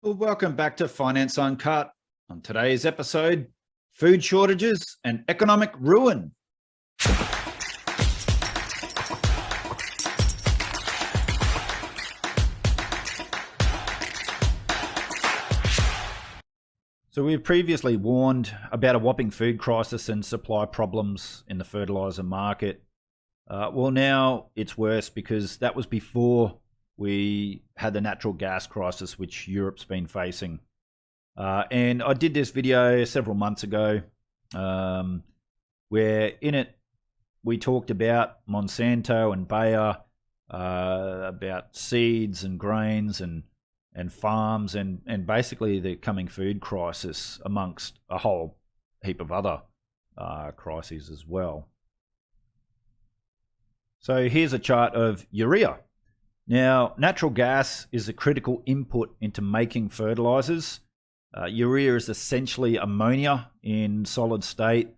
Well, welcome back to Finance Uncut. On today's episode, food shortages and economic ruin. So we've previously warned about a whopping food crisis and supply problems in the fertilizer market. Well, now it's worse because that was before we had the natural gas crisis, which Europe's been facing. And I did this video several months ago where in it we talked about Monsanto and Bayer, about seeds and grains and farms and basically the coming food crisis amongst a whole heap of other crises as well. So here's a chart of urea. Now, natural gas is a critical input into making fertilizers. Urea is essentially ammonia in solid state,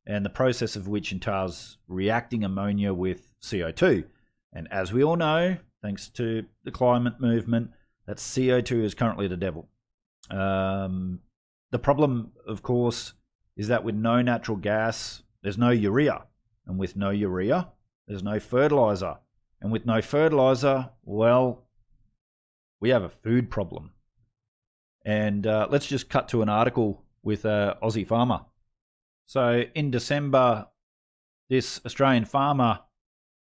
and the process of which entails reacting ammonia with CO2. And as we all know, thanks to the climate movement, that CO2 is currently the devil. The problem, of course, is that with no natural gas, there's no urea. And with no urea, there's no fertilizer. And with no fertilizer, well, we have a food problem. And let's just cut to an article with an Aussie farmer. So in December, this Australian farmer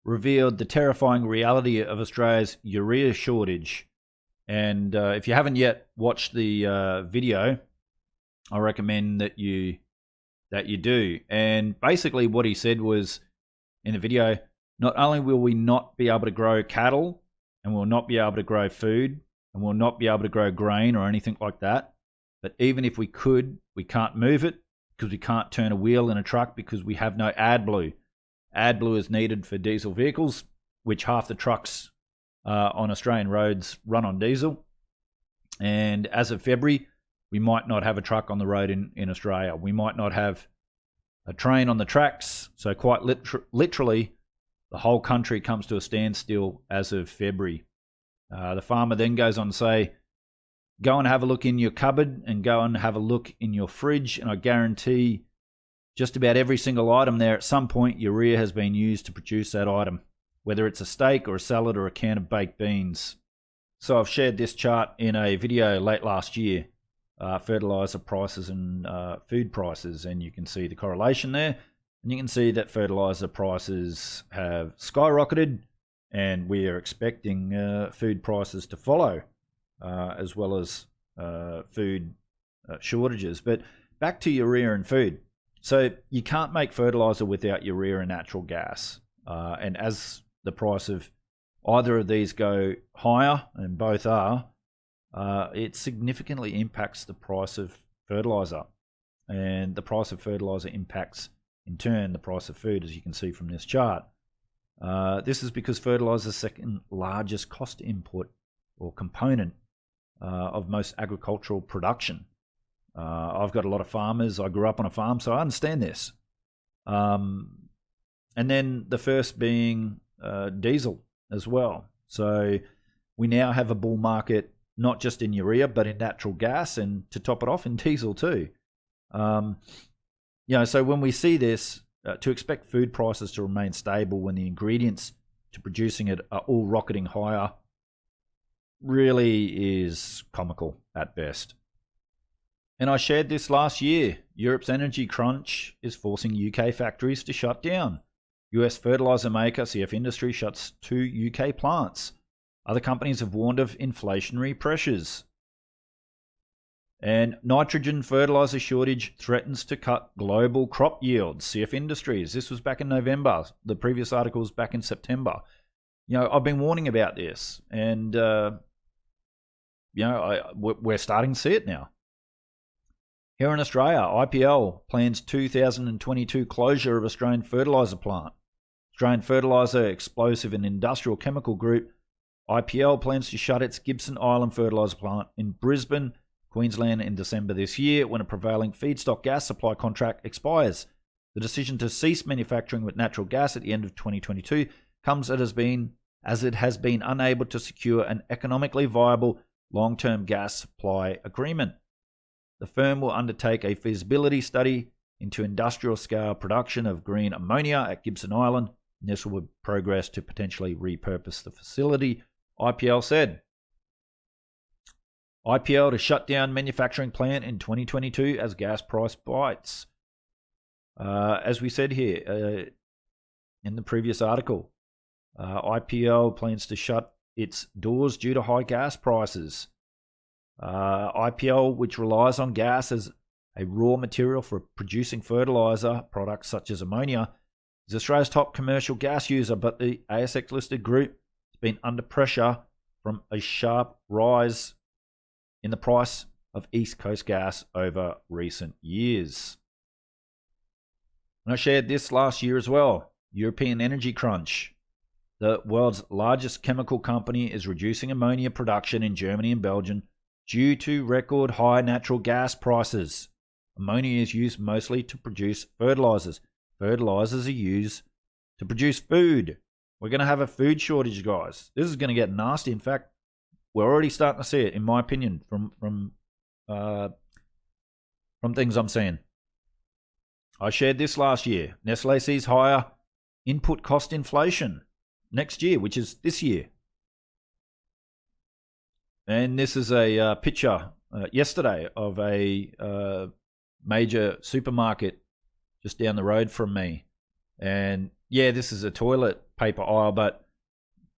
revealed the terrifying reality of Australia's urea shortage. And if you haven't yet watched the video, I recommend that you do. And basically what he said was in the video, not only will we not be able to grow cattle, and we'll not be able to grow food, and we'll not be able to grow grain or anything like that, but even if we could, we can't move it because we can't turn a wheel in a truck because we have no AdBlue. AdBlue is needed for diesel vehicles, which half the trucks on Australian roads run on diesel. And as of February, we might not have a truck on the road in Australia. We might not have a train on the tracks. So quite literally, the whole country comes to a standstill as of February. The farmer then goes on to say, go and have a look in your cupboard and go and have a look in your fridge. And I guarantee just about every single item there, at some point, urea has been used to produce that item, whether it's a steak or a salad or a can of baked beans. So I've shared this chart in a video late last year, fertilizer prices and food prices, and you can see the correlation there. And you can see that fertilizer prices have skyrocketed, and we are expecting food prices to follow, as well as food shortages. But back to urea and food. So you can't make fertilizer without urea and natural gas. And as the price of either of these go higher, and both are, it significantly impacts the price of fertilizer. And the price of fertilizer impacts, in turn, the price of food, as you can see from this chart. This is because fertilizer is the second largest cost input or component of most agricultural production. I've got a lot of farmers. I grew up on a farm, so I understand this. And then the first being diesel as well. So we now have a bull market, not just in urea, but in natural gas, and to top it off, in diesel too. So when we see this, to expect food prices to remain stable when the ingredients to producing it are all rocketing higher really is comical at best. And I shared this last year. Europe's energy crunch is forcing UK factories to shut down. US fertilizer maker CF Industries shuts 2 UK plants. Other companies have warned of inflationary pressures. And nitrogen fertilizer shortage threatens to cut global crop yields. CF Industries. This was back in November. The previous article was back in September. I've been warning about this, and we're starting to see it now. Here in Australia, IPL plans 2022 closure of Australian fertiliser plant. Australian Fertiliser, Explosive and Industrial Chemical Group, IPL, plans to shut its Gibson Island fertiliser plant in Brisbane, Queensland in December this year when a prevailing feedstock gas supply contract expires. The decision to cease manufacturing with natural gas at the end of 2022 comes as it has been unable to secure an economically viable long-term gas supply agreement. The firm will undertake a feasibility study into industrial-scale production of green ammonia at Gibson Island. This will progress to potentially repurpose the facility, IPL said. IPL to shut down manufacturing plant in 2022 as gas price bites. As we said here in the previous article, IPL plans to shut its doors due to high gas prices. IPL, which relies on gas as a raw material for producing fertilizer products such as ammonia, is Australia's top commercial gas user, but the ASX-listed group has been under pressure from a sharp rise in the price of East Coast gas over recent years. And I shared this last year as well. European energy crunch. The world's largest chemical company is reducing ammonia production in Germany and Belgium due to record high natural gas prices. Ammonia is used mostly to produce fertilizers. Fertilizers are used to produce food. We're going to have a food shortage, guys. This is going to get nasty. In fact, we're already starting to see it, in my opinion, from things I'm seeing. I shared this last year. Nestle sees higher input cost inflation next year, which is this year. And this is a picture yesterday of a major supermarket just down the road from me. And yeah, this is a toilet paper aisle, but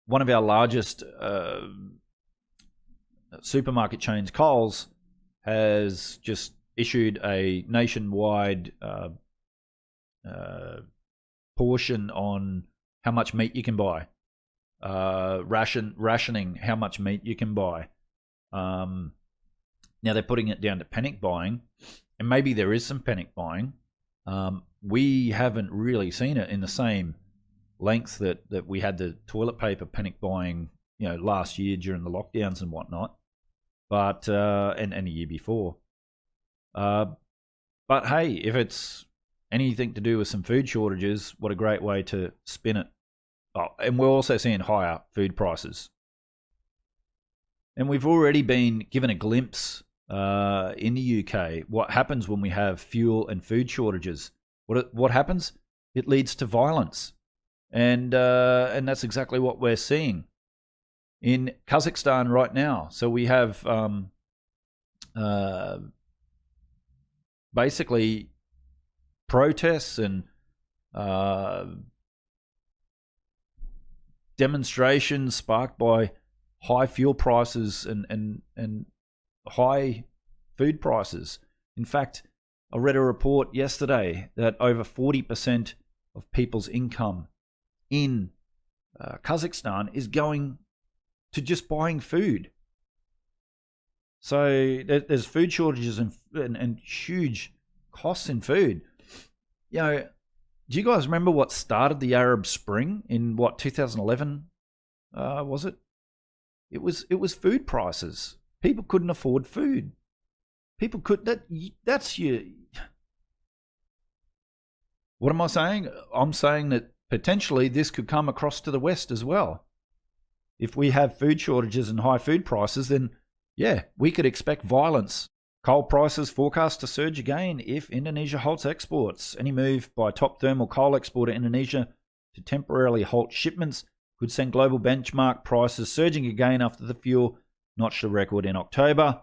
one of our largest supermarket chains, Coles, has just issued a nationwide portion on how much meat you can buy, rationing how much meat you can buy. Now they're putting it down to panic buying, and maybe there is some panic buying. We haven't really seen it in the same length that we had the toilet paper panic buying, last year during the lockdowns and whatnot, but and a year before. But hey, if it's anything to do with some food shortages, what a great way to spin it. Oh, and we're also seeing higher food prices. And we've already been given a glimpse in the UK what happens when we have fuel and food shortages. What happens? It leads to violence. And that's exactly what we're seeing in Kazakhstan right now. So we have basically protests and demonstrations sparked by high fuel prices and high food prices. In fact, I read a report yesterday that over 40% of people's income in Kazakhstan is going to just buying food. So there's food shortages and huge costs in food. Do you guys remember what started the Arab Spring in 2011? Was it? It was food prices. People couldn't afford food. People could. That's your. What am I saying? I'm saying that potentially this could come across to the West as well. If we have food shortages and high food prices, then yeah, we could expect violence. Coal prices forecast to surge again if Indonesia halts exports. Any move by top thermal coal exporter Indonesia to temporarily halt shipments could send global benchmark prices surging again after the fuel notched a record in October.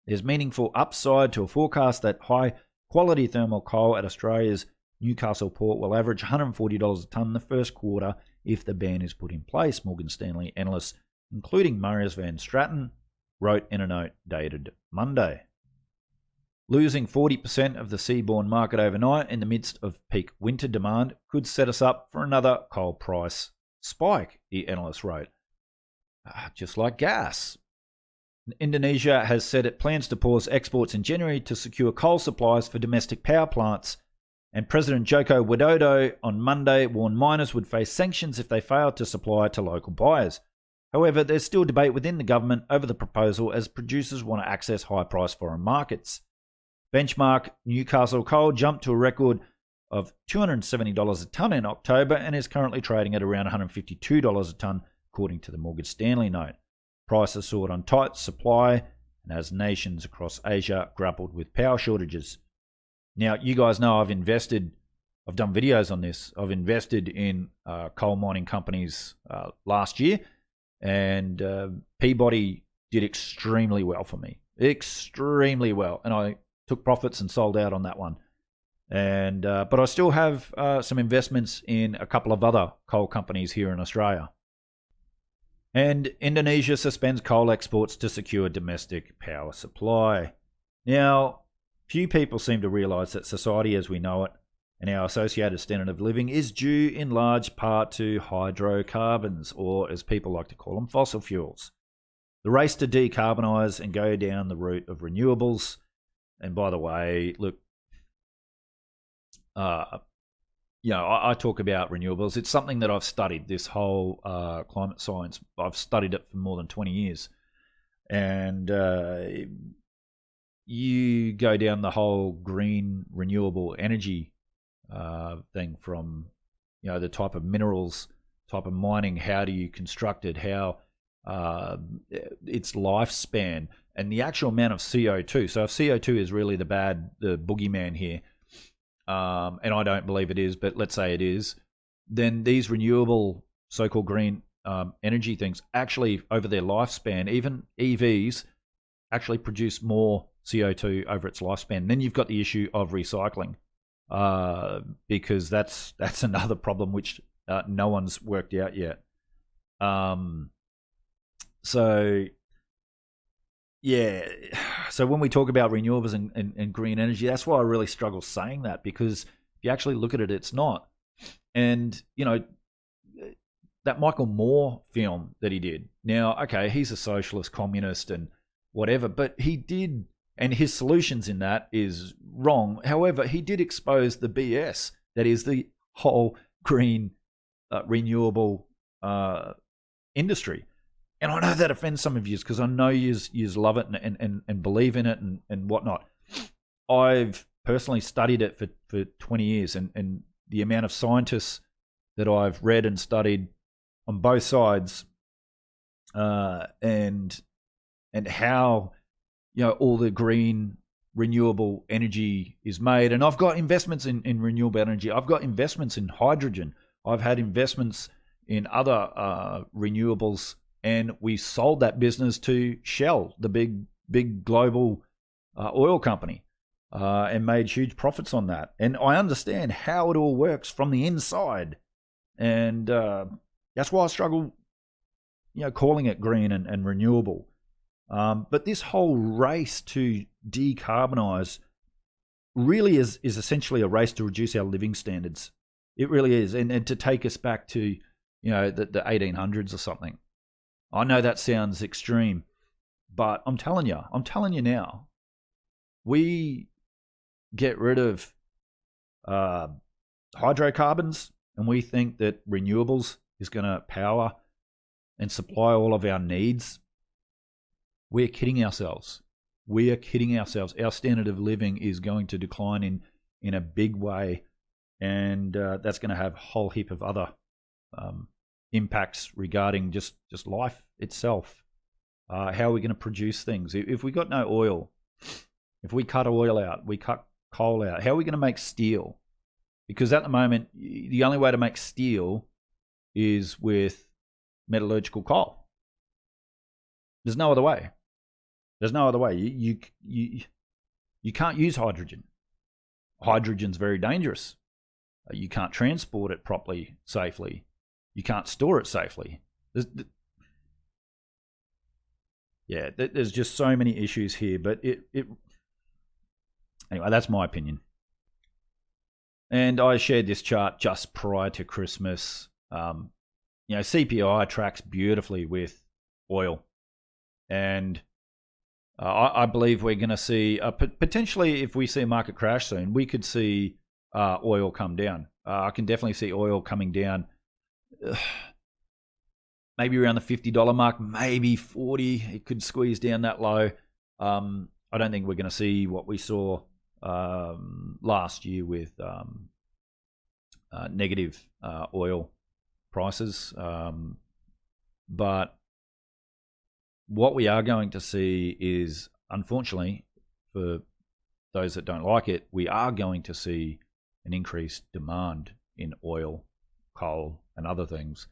There's meaningful upside to a forecast that high-quality thermal coal at Australia's Newcastle port will average $140 a tonne in the first quarter if the ban is put in place, Morgan Stanley analysts, including Marius Van Straten, wrote in a note dated Monday. Losing 40% of the seaborne market overnight in the midst of peak winter demand could set us up for another coal price spike, the analyst wrote. Just like gas. Indonesia has said it plans to pause exports in January to secure coal supplies for domestic power plants, and President Joko Widodo on Monday warned miners would face sanctions if they failed to supply to local buyers. However, there's still debate within the government over the proposal as producers want to access high-priced foreign markets. Benchmark Newcastle coal jumped to a record of $270 a tonne in October and is currently trading at around $152 a tonne, according to the Morgan Stanley note. prices soared on tight supply and as nations across Asia grappled with power shortages. Now, you guys know I've done videos on this. I've invested in coal mining companies last year, and Peabody did extremely well for me. Extremely well. And I took profits and sold out on that one. And but I still have some investments in a couple of other coal companies here in Australia. And Indonesia suspends coal exports to secure domestic power supply. Now, few people seem to realise that society as we know it and our associated standard of living is due in large part to hydrocarbons, or as people like to call them, fossil fuels. The race to decarbonise and go down the route of renewables. And by the way, look, I talk about renewables. It's something that I've studied, this whole climate science. I've studied it for more than 20 years. And you go down the whole green renewable energy thing from, the type of minerals, type of mining, how do you construct it, how its lifespan, and the actual amount of CO2. So if CO2 is really the boogeyman here, and I don't believe it is, but let's say it is, then these renewable so-called green energy things actually, over their lifespan, even EVs actually produce more CO2 over its lifespan. Then you've got the issue of recycling, because that's another problem which no one's worked out yet. So when we talk about renewables and green energy, that's why I really struggle saying that, because if you actually look at it, it's not. And, that Michael Moore film that he did, now, okay, he's a socialist, communist and whatever, but he did, and his solutions in that is wrong. However, he did expose the BS that is the whole green renewable industry. And I know that offends some of you because I know you love it and believe in it and whatnot. I've personally studied it for 20 years, and the amount of scientists that I've read and studied on both sides, and how all the green renewable energy is made. And I've got investments in renewable energy. I've got investments in hydrogen. I've had investments in other renewables. And we sold that business to Shell, the big global oil company, and made huge profits on that. And I understand how it all works from the inside. And that's why I struggle, calling it green and renewable. But this whole race to decarbonise really is essentially a race to reduce our living standards. It really is. And to take us back to, the 1800s or something. I know that sounds extreme, but I'm telling you now, we get rid of hydrocarbons and we think that renewables is going to power and supply all of our needs. We're kidding ourselves. Our standard of living is going to decline in a big way, and that's going to have a whole heap of other impacts regarding just life itself. How are we going to produce things? If we got no oil, if we cut oil out, we cut coal out, how are we going to make steel? Because at the moment, the only way to make steel is with metallurgical coal. There's no other way. You can't use hydrogen. Hydrogen's very dangerous. You can't transport it properly, safely. You can't store it safely. There's just so many issues here. But anyway, that's my opinion. And I shared this chart just prior to Christmas. CPI tracks beautifully with oil. And I believe we're going to see, potentially if we see a market crash soon, we could see oil come down. I can definitely see oil coming down. Maybe around the $50 mark, maybe 40. It could squeeze down that low. I don't think we're going to see what we saw last year with negative oil prices. But what we are going to see is, unfortunately, for those that don't like it, we are going to see an increased demand in oil, coal, and other things.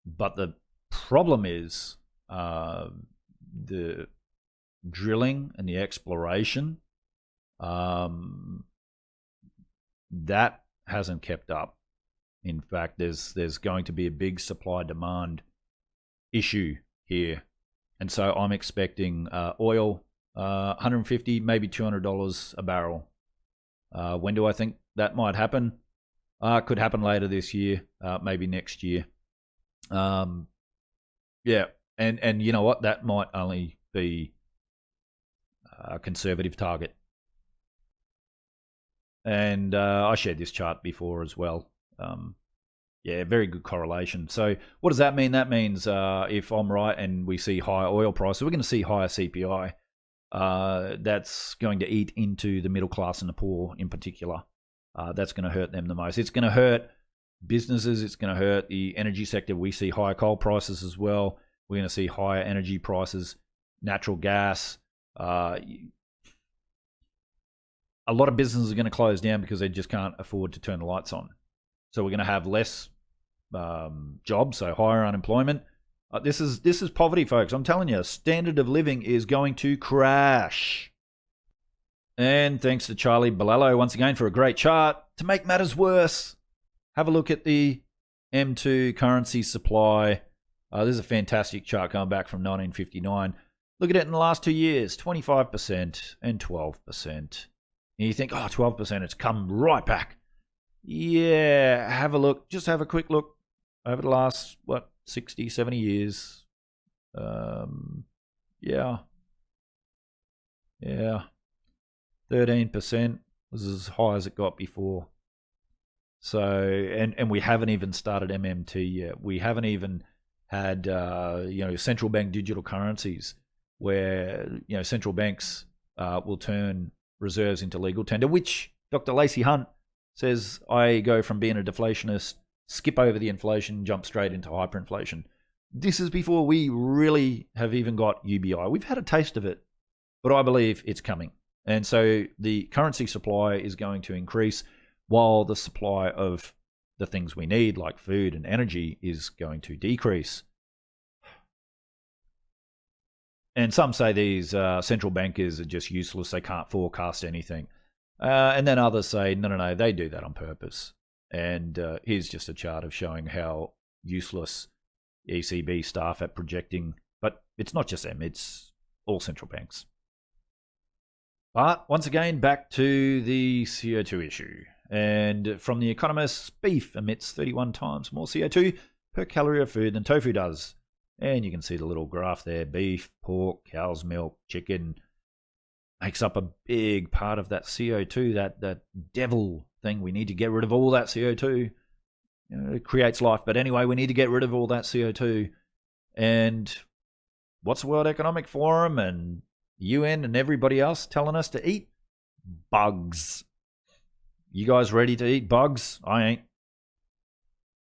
But the problem is the drilling and the exploration, that hasn't kept up. In fact, there's going to be a big supply-demand issue here. And so I'm expecting oil, $150, maybe $200 a barrel. When do I think that might happen? Could happen later this year, maybe next year. Yeah, and you know what? That might only be a conservative target. And I shared this chart before as well. Yeah, very good correlation. So what does that mean? That means if I'm right and we see higher oil prices, we're going to see higher CPI. That's going to eat into the middle class and the poor in particular. That's going to hurt them the most. It's going to hurt businesses. It's going to hurt the energy sector. We see higher coal prices as well. We're going to see higher energy prices, natural gas. A lot of businesses are going to close down because they just can't afford to turn the lights on. So we're going to have less jobs, so higher unemployment. This is poverty, folks. I'm telling you, standard of living is going to crash. And thanks to Charlie Balello once again for a great chart. To make matters worse, have a look at the M2 currency supply. This is a fantastic chart coming back from 1959. Look at it in the last 2 years, 25% and 12%. And you think, 12%, it's come right back. Yeah, have a look. Just have a quick look over the last, 60, 70 years. Yeah. 13% was as high as it got before. So, and we haven't even started MMT yet. We haven't even had, central bank digital currencies where, central banks will turn reserves into legal tender, which Dr. Lacey Hunt says I go from being a deflationist, skip over the inflation, jump straight into hyperinflation. This is before we really have even got UBI. We've had a taste of it, but I believe it's coming. And so the currency supply is going to increase while the supply of the things we need, like food and energy, is going to decrease. And some say these central bankers are just useless. They can't forecast anything. And then others say, no, they do that on purpose. And here's just a chart of showing how useless ECB staff at projecting. But it's not just them, it's all central banks. But once again, back to the CO2 issue. And from The Economist, beef emits 31 times more CO2 per calorie of food than tofu does. And you can see the little graph there. Beef, pork, cow's milk, chicken makes up a big part of that CO2, that devil thing. We need to get rid of all that CO2. It creates life. But anyway, we need to get rid of all that CO2. And what's the World Economic Forum and UN and everybody else telling us to eat? Bugs. You guys ready to eat bugs? I ain't.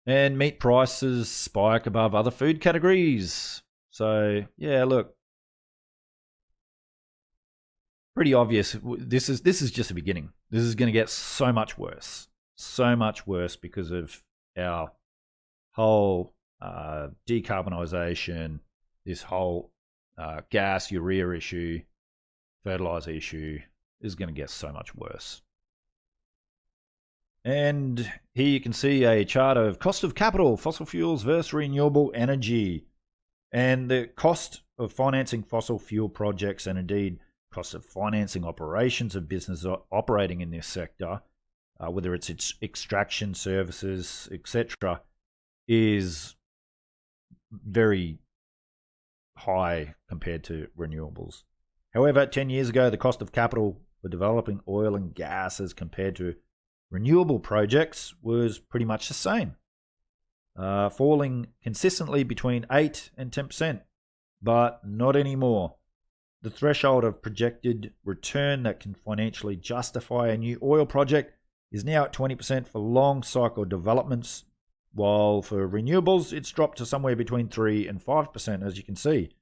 And meat prices spike above other food categories. So, yeah, look. Pretty obvious. This is just the beginning. This is going to get so much worse. So much worse because of our whole decarbonisation, this whole gas, urea issue, fertilizer issue is going to get so much worse. And here you can see a chart of cost of capital, fossil fuels versus renewable energy. And the cost of financing fossil fuel projects and indeed cost of financing operations of business operating in this sector, whether it's extraction services, etc., is very high compared to renewables. However, 10 years ago, the cost of capital for developing oil and gas as compared to renewable projects was pretty much the same, falling consistently between 8 and 10%, but not anymore. The threshold of projected return that can financially justify a new oil project is now at 20% for long cycle developments, while for renewables it's dropped to somewhere between 3 and 5%, as you can see.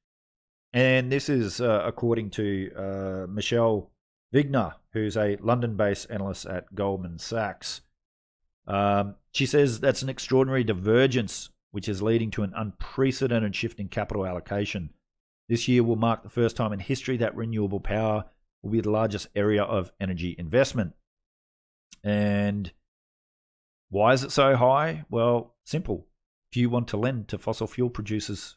And this is according to Michelle Vigna, who's a London-based analyst at Goldman Sachs. She says that's an extraordinary divergence, which is leading to an unprecedented shift in capital allocation. This year will mark the first time in history that renewable power will be the largest area of energy investment. And why is it so high? Well, simple. If you want to lend to fossil fuel producers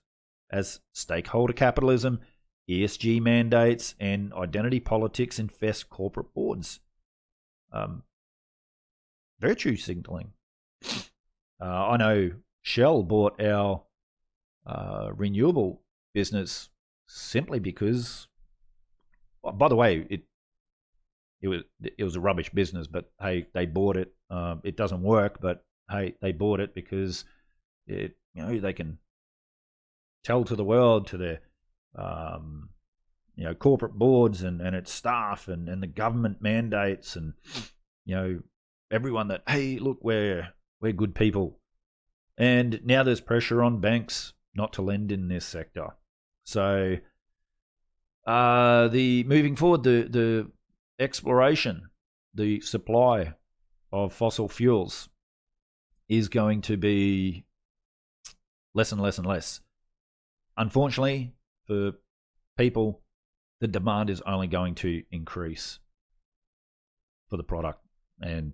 as stakeholder capitalism, ESG mandates, and identity politics infest corporate boards. Virtue signaling. I know Shell bought our renewable business simply because, by the way, it was a rubbish business, but hey, they bought it. It doesn't work, but hey, they bought it because they can tell to the world, to their corporate boards and its staff and the government mandates and everyone that, hey, look, we're good people. And now there's pressure on banks not to lend in this sector. So moving forward, the exploration, the supply of fossil fuels is going to be less and less and less. Unfortunately, for people, the demand is only going to increase for the product. And,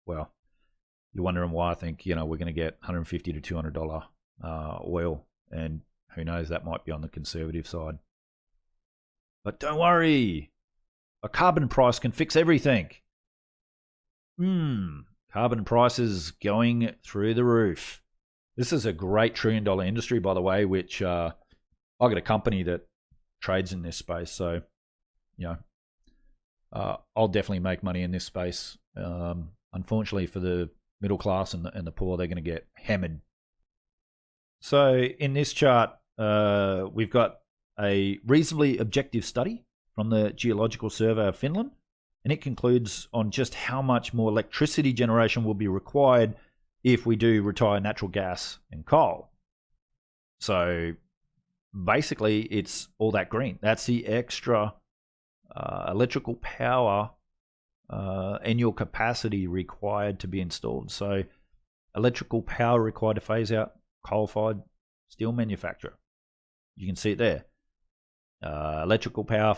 well, you're wondering why I think, we're going to get $150 to $200 oil. And who knows, that might be on the conservative side. But don't worry. A carbon price can fix everything. Carbon prices going through the roof. This is a great $1 trillion industry, by the way, which I got a company that trades in this space. So, I'll definitely make money in this space. Unfortunately for the middle class and the poor, they're going to get hammered. So in this chart, we've got a reasonably objective study from the Geological Survey of Finland, and it concludes on just how much more electricity generation will be required if we do retire natural gas and coal. So basically, it's all that green. That's the extra electrical power annual capacity required to be installed. So electrical power required to phase out coal-fired steel manufacturer. You can see it there. Electrical power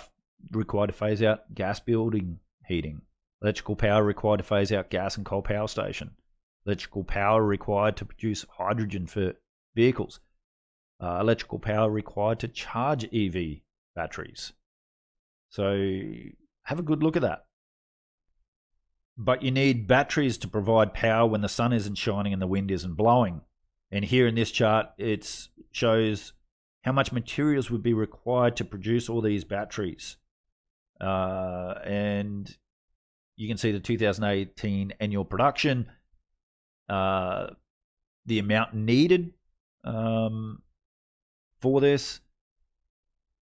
required to phase out gas building heating. Electrical power required to phase out gas and coal power station. Electrical power required to produce hydrogen for vehicles. Electrical power required to charge EV batteries. So have a good look at that. But you need batteries to provide power when the sun isn't shining and the wind isn't blowing. And here in this chart, it shows how much materials would be required to produce all these batteries. And you can see the 2018 annual production, the amount needed for this.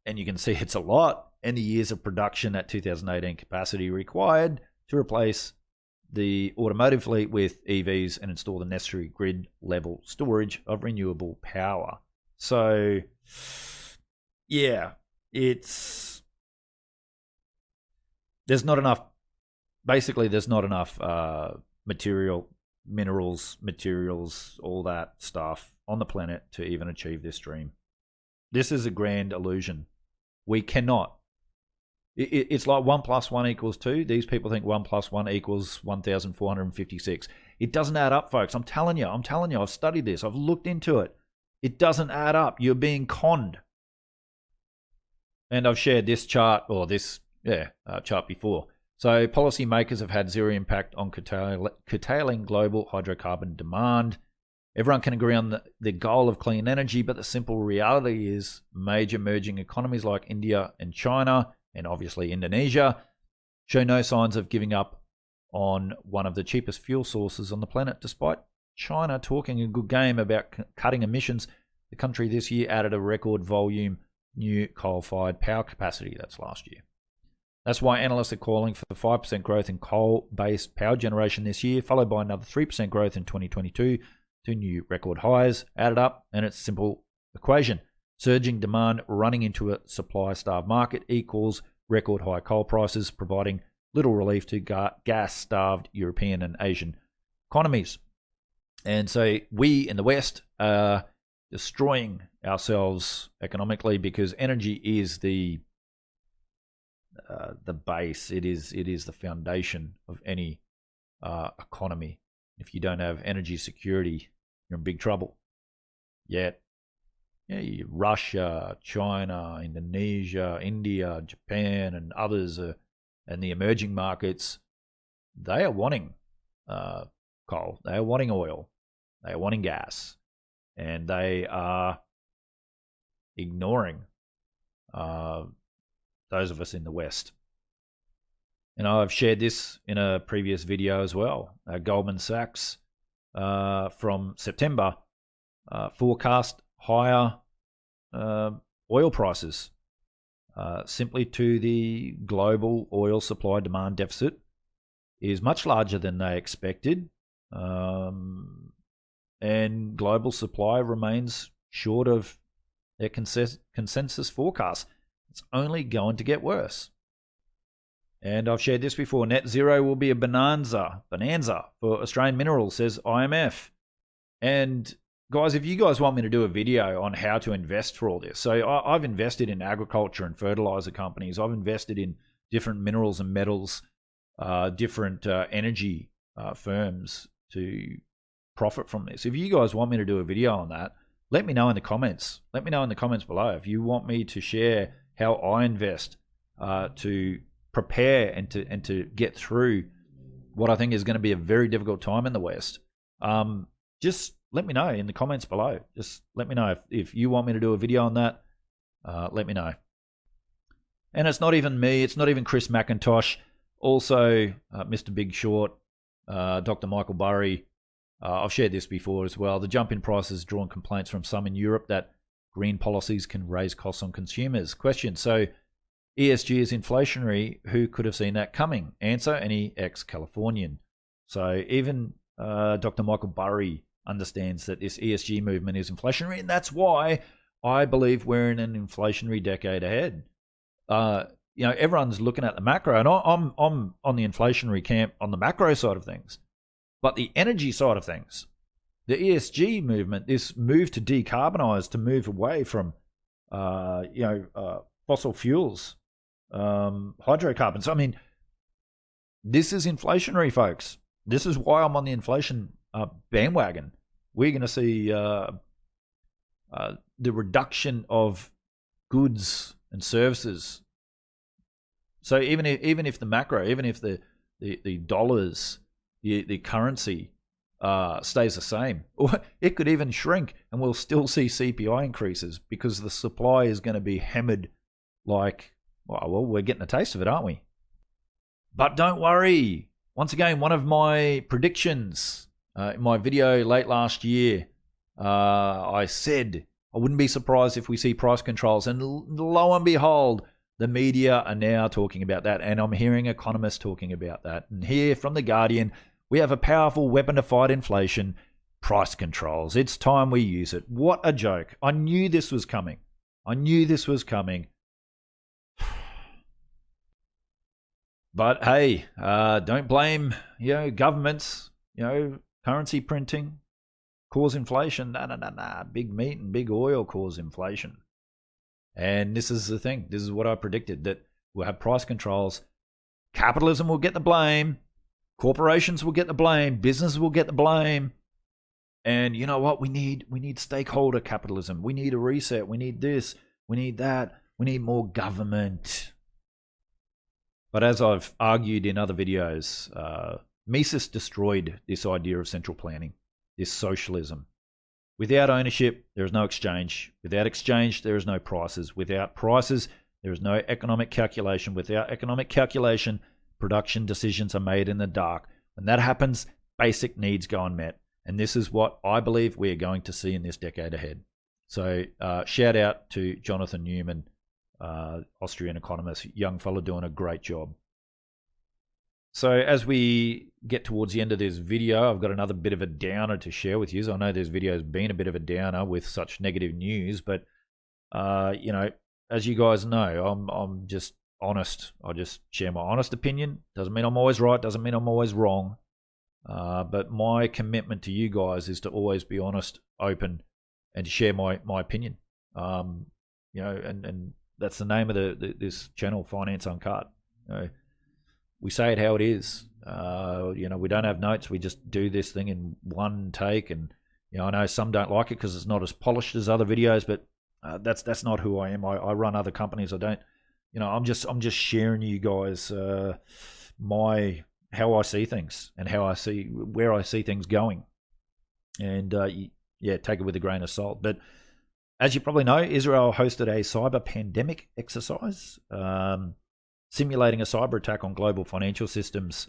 And you can see it's a lot. And the years of production at 2018 capacity required to replace the automotive fleet with EVs and install the necessary grid level storage of renewable power. So, yeah, there's not enough materials, all that stuff on the planet to even achieve this dream. This is a grand illusion. We cannot. It's like 1 + 1 = 2. These people think 1 + 1 = 1,456. It doesn't add up, folks. I'm telling you. I've studied this. I've looked into it. It doesn't add up. You're being conned. And I've shared this chart, chart before. So policymakers have had zero impact on curtailing global hydrocarbon demand. Everyone can agree on the goal of clean energy, but the simple reality is major emerging economies like India and China, and obviously Indonesia, show no signs of giving up on one of the cheapest fuel sources on the planet. Despite China talking a good game about cutting emissions, the country this year added a record volume new coal-fired power capacity. That's last year. That's why analysts are calling for 5% growth in coal-based power generation this year, followed by another 3% growth in 2022 to new record highs. Add it up, and it's a simple equation. Surging demand running into a supply-starved market equals record high coal prices, providing little relief to gas-starved European and Asian economies. And so we in the West are destroying ourselves economically because energy is the base. It is the foundation of any economy. If you don't have energy security, you're in big trouble. Yet, Russia, China, Indonesia, India, Japan, and others, and the emerging markets, they are wanting coal. They are wanting oil. They are wanting gas, and they are ignoring those of us in the West. And I've shared this in a previous video as well. Goldman Sachs from September forecast higher oil prices simply to the global oil supply demand deficit is much larger than they expected, and global supply remains short of their consensus forecast. It's only going to get worse. And I've shared this before. Net zero will be a bonanza for Australian minerals, says IMF. And guys, if you guys want me to do a video on how to invest for all this, so I've invested in agriculture and fertilizer companies. I've invested in different minerals and metals, different energy firms to profit from this. If you guys want me to do a video on that, let me know in the comments. Let me know in the comments below if you want me to share how I invest to prepare and to get through what I think is going to be a very difficult time in the West. Just let me know in the comments below. Just let me know if you want me to do a video on that. Let me know. And it's not even me. It's not even Chris Macintosh. Also, Mr. Big Short, Dr. Michael Burry. I've shared this before as well. The jump in prices drawn complaints from some in Europe that green policies can raise costs on consumers. Question. So ESG is inflationary. Who could have seen that coming? Answer, any ex-Californian. So even Dr. Michael Burry understands that this ESG movement is inflationary, and that's why I believe we're in an inflationary decade ahead. Everyone's looking at the macro, and I'm on the inflationary camp on the macro side of things. But the energy side of things, the ESG movement, this move to decarbonize, to move away from fossil fuels, hydrocarbons. I mean, this is inflationary, folks. This is why I'm on the inflation bandwagon. We're going to see the reduction of goods and services. So even if the macro, even if the dollars, the currency stays the same, or it could even shrink, and we'll still see CPI increases because the supply is going to be hammered like, well, we're getting a taste of it, aren't we? But don't worry. Once again, one of my predictions in my video late last year, I said I wouldn't be surprised if we see price controls, and lo and behold, the media are now talking about that, and I'm hearing economists talking about that. And here from The Guardian, we have a powerful weapon to fight inflation, price controls. It's time we use it. What a joke. I knew this was coming. But hey, don't blame governments. Currency printing cause inflation. Nah. Big meat and big oil cause inflation. And this is the thing. This is what I predicted, that we'll have price controls. Capitalism will get the blame. Corporations will get the blame. Business will get the blame. And you know what? We need stakeholder capitalism. We need a reset. We need this. We need that. We need more government. But as I've argued in other videos, Mises destroyed this idea of central planning, this socialism. Without ownership, there is no exchange. Without exchange, there is no prices. Without prices, there is no economic calculation. Without economic calculation, production decisions are made in the dark. When that happens, basic needs go unmet. And this is what I believe we are going to see in this decade ahead. So shout out to Jonathan Newman, Austrian economist, young fella doing a great job. So as we get towards the end of this video, I've got another bit of a downer to share with you. So I know this video's been a bit of a downer with such negative news, but You know, as you guys know, I'm just honest. I just share my honest opinion. Doesn't mean I'm always right. Doesn't mean I'm always wrong. But my commitment to you guys is to always be honest, open, and to share my opinion. You know, and that's the name of this channel, Finance Uncut. You know, we say it how it is. You know, we don't have notes. We just do this thing in one take. And you know, I know some don't like it because it's not as polished as other videos, but that's not who I am. I run other companies. I don't. You know, I'm just sharing you guys how I see things and where I see things going. And yeah, take it with a grain of salt. But as you probably know, Israel hosted a cyber pandemic exercise, simulating a cyber attack on global financial systems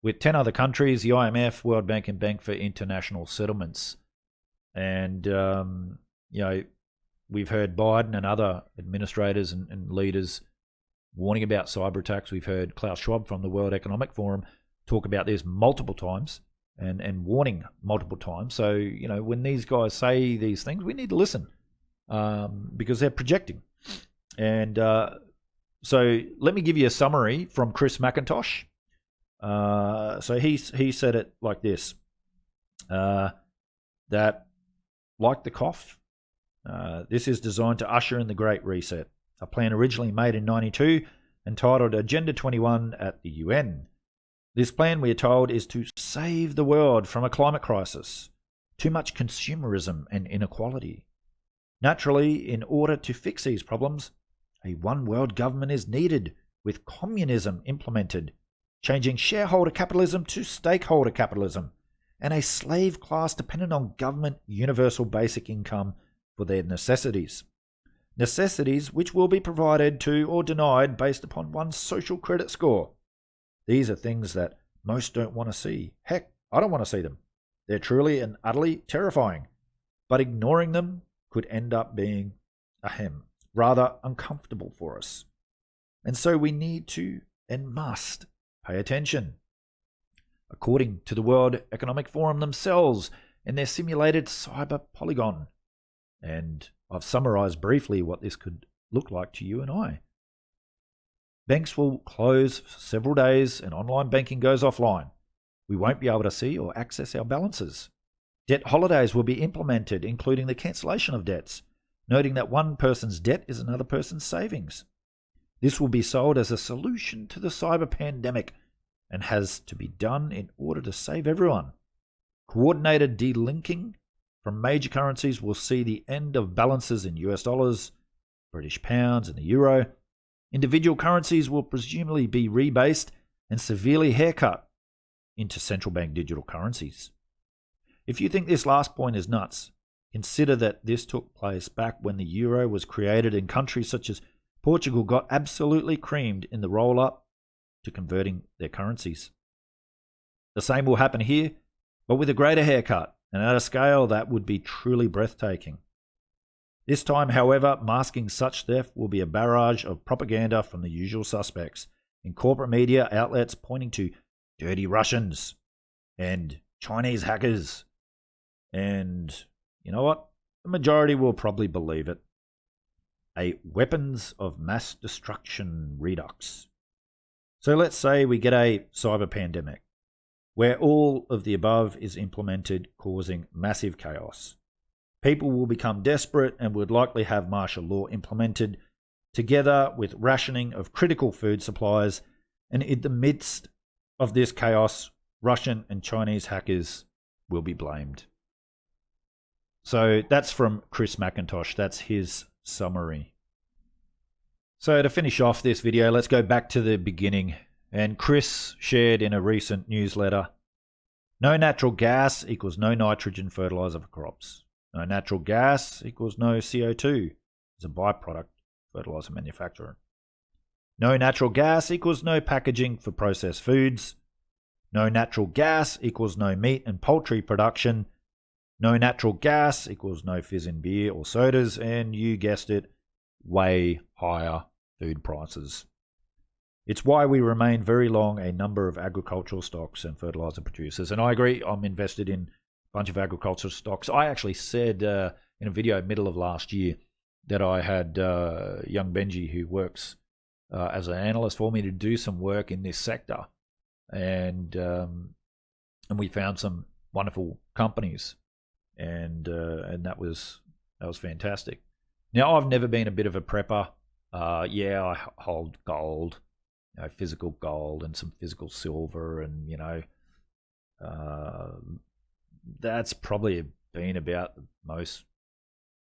with 10 other countries, the IMF, World Bank, and Bank for International Settlements. And, you know, we've heard Biden and other administrators and leaders warning about cyber attacks. We've heard Klaus Schwab from the World Economic Forum talk about this multiple times and warning multiple times. So, you know, when these guys say these things, we need to listen because they're projecting. And so let me give you a summary from Chris Macintosh. So he said it like this, that like the cough, this is designed to usher in the Great Reset, a plan originally made in 92 entitled Agenda 21 at the UN. This plan, we are told, is to save the world from a climate crisis, too much consumerism and inequality. Naturally, in order to fix these problems, a one world government is needed, with communism implemented, changing shareholder capitalism to stakeholder capitalism, and a slave class dependent on government universal basic income for their necessities. Necessities which will be provided to or denied based upon one's social credit score. These are things that most don't want to see. Heck, I don't want to see them. They're truly and utterly terrifying. But ignoring them could end up being rather uncomfortable for us. And so we need to and must pay attention. According to the World Economic Forum themselves and their simulated cyber polygon. And I've summarized briefly what this could look like to you and I. Banks will close for several days and online banking goes offline. We won't be able to see or access our balances. Debt holidays will be implemented, including the cancellation of debts, noting that one person's debt is another person's savings. This will be sold as a solution to the cyber pandemic and has to be done in order to save everyone. Coordinated delinking from major currencies will see the end of balances in US dollars, British pounds, and the euro. Individual currencies will presumably be rebased and severely haircut into central bank digital currencies. If you think this last point is nuts, consider that this took place back when the euro was created and countries such as Portugal got absolutely creamed in the roll-up to converting their currencies. The same will happen here, but with a greater haircut and at a scale that would be truly breathtaking. This time, however, masking such theft will be a barrage of propaganda from the usual suspects in corporate media outlets pointing to dirty Russians and Chinese hackers. And you know what? The majority will probably believe it. A weapons of mass destruction redux. So let's say we get a cyber pandemic where all of the above is implemented, causing massive chaos. People will become desperate and would likely have martial law implemented, together with rationing of critical food supplies, and in the midst of this chaos, Russian and Chinese hackers will be blamed. So that's from Chris Macintosh. That's his summary. So to finish off this video, let's go back to the beginning. And Chris shared in a recent newsletter, no natural gas equals no nitrogen fertilizer for crops. No natural gas equals no CO2 as a byproduct fertilizer manufacturer. No natural gas equals no packaging for processed foods. No natural gas equals no meat and poultry production. No natural gas equals no fizz in beer or sodas. And you guessed it, way higher food prices. It's why we remain very long a number of agricultural stocks and fertilizer producers. And I agree, I'm invested in bunch of agricultural stocks. I actually said in a video middle of last year that I had young Benji, who works as an analyst for me, to do some work in this sector, and we found some wonderful companies, and that was fantastic. Now, I've never been a bit of a prepper. Yeah, I hold gold, physical gold, and some physical silver, and that's probably been about the most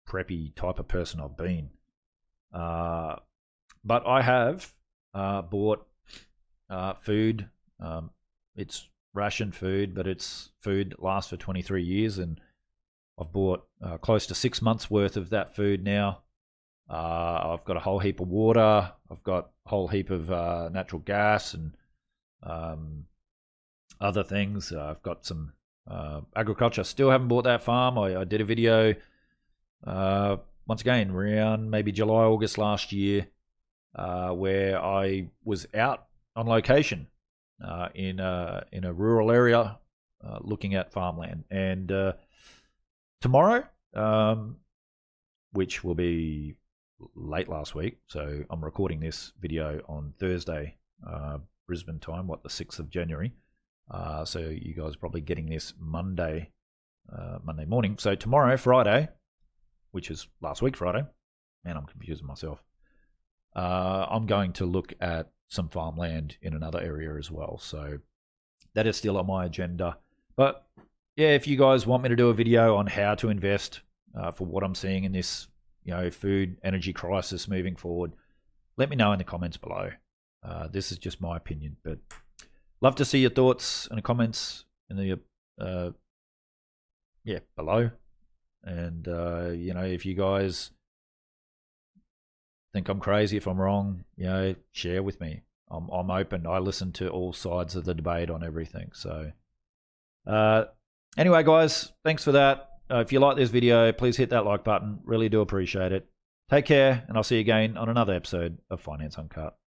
preppy type of person I've been. But I have bought food. It's ration food, but it's food that lasts for 23 years, and I've bought close to 6 months worth of that food now. I've got a whole heap of water. I've got a whole heap of natural gas and other things. I've got some agriculture. Still haven't bought that farm. I did a video once again around maybe July, August last year, where I was out on location in a rural area looking at farmland. And tomorrow, which will be late last week, so I'm recording this video on Thursday, Brisbane time, the 6th of January. So you guys are probably getting this Monday morning. So tomorrow, Friday, which is last week Friday, man, I'm confusing myself. I'm going to look at some farmland in another area as well. So that is still on my agenda. But yeah, if you guys want me to do a video on how to invest for what I'm seeing in this, food energy crisis moving forward, let me know in the comments below. This is just my opinion, but love to see your thoughts and comments in the below. And if you guys think I'm crazy, if I'm wrong, share with me. I'm open. I listen to all sides of the debate on everything. So anyway, guys, thanks for that. If you like this video, please hit that like button. Really do appreciate it. Take care, and I'll see you again on another episode of Finance Uncut.